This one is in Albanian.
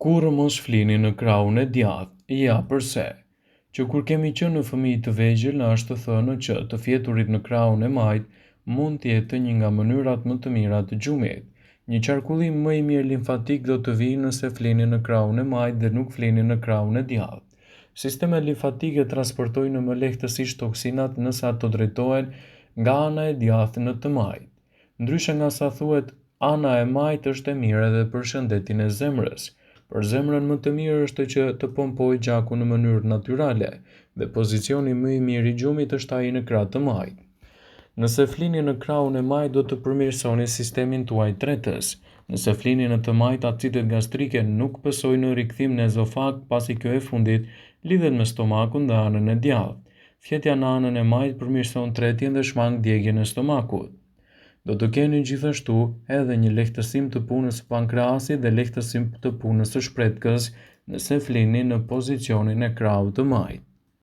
Kurrë mos flini në krahun e djathtë, ja pse. Që kur kemi qenë në fëmijë të vegjël, na është thënë që të fjeturit në krahun e majt mund të jetë një nga mënyrat më të mira të gjumit. Një qarkullim më i mirë limfatik do të vijë nëse flini në krahun e majt dhe nuk flini në krahun e djathtë. Sistemet limfatike transportojnë më lehtësisht toksinat nëse ato drejtohen nga ana e djathtë në të majt. Ndryshe nga sa thuhet, ana e majtë është e mirë edhe për shëndetin e zemrës. Për zemrën më të mirë është që të pompojë gjakun në mënyrë natyrale dhe pozicioni më i mirë i gjumit është ai në krah të majt. Nëse flini në krahun e majt do të përmirësoni sistemin tuaj tretës. Nëse flini në të majt, acidet gastrike nuk pësojnë në rikthim në ezofag pasi kjo e fundit lidhet me stomakun dhe anën e djathtë. Fjetja në anën e majt përmirëson tretjen dhe shmang djegjen e stomakut. Do të keni gjithashtu edhe një lehtësim të punës së pankreasit dhe lehtësim të punës së shpretkës nëse flini në pozicionin e krahut të majt.